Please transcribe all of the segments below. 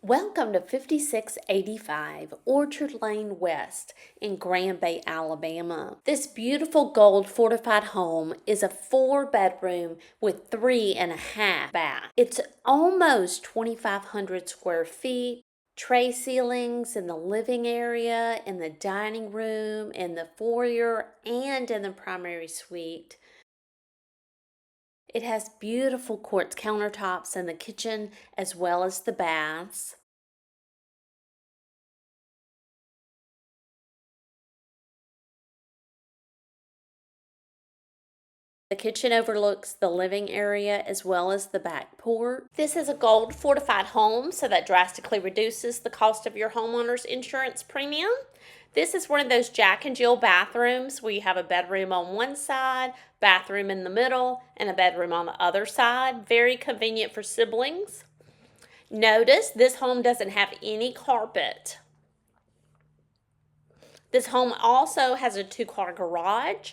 Welcome to 5685 Orchard Lane West in Grand Bay, Alabama. This beautiful gold fortified home is a 4-bedroom with 3.5 baths. It's almost 2,500 square feet. Tray ceilings in the living area, in the dining room, in the foyer, and in the primary suite. It has beautiful quartz countertops in the kitchen as well as the baths. The kitchen overlooks the living area as well as the back porch. This is a gold fortified home, so that drastically reduces the cost of your homeowner's insurance premium. This is one of those Jack and Jill bathrooms where you have a bedroom on one side, bathroom in the middle, and a bedroom on the other side. Very convenient for siblings. Notice this home doesn't have any carpet. This home also has a 2-car garage,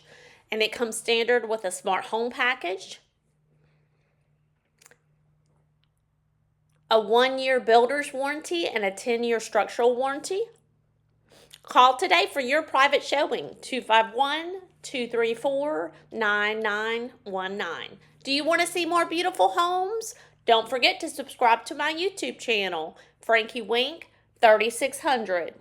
and it comes standard with a smart home package, a 1-year builder's warranty, and a 10-year structural warranty. Call today for your private showing, 251-234-9919. Do you want to see more beautiful homes? Don't forget to subscribe to my YouTube channel, Frankie Wink 3600.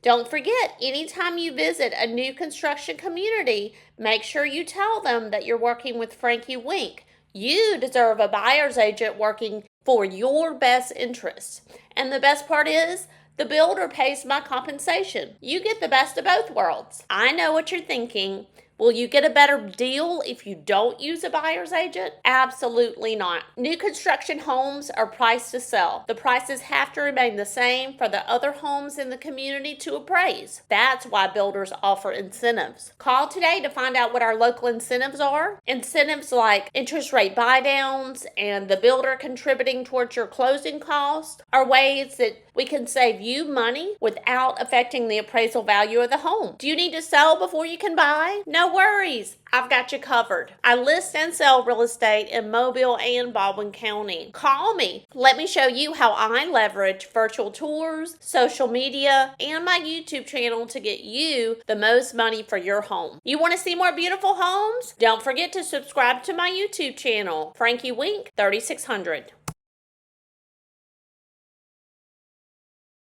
Don't forget, anytime you visit a new construction community, make sure you tell them that you're working with Frankie Wink. You deserve a buyer's agent working for your best interests. And the best part is, the builder pays my compensation. You get the best of both worlds. I know what you're thinking. Will you get a better deal if you don't use a buyer's agent? Absolutely not. New construction homes are priced to sell. The prices have to remain the same for the other homes in the community to appraise. That's why builders offer incentives. Call today to find out what our local incentives are. Incentives like interest rate buydowns and the builder contributing towards your closing costs are ways that we can save you money without affecting the appraisal value of the home. Do you need to sell before you can buy? No worries. I've got you covered. I list and sell real estate in Mobile and Baldwin County. Call me. Let me show you how I leverage virtual tours, social media, and my YouTube channel to get you the most money for your home. You want to see more beautiful homes? Don't forget to subscribe to my YouTube channel, Frankie Wink 3600.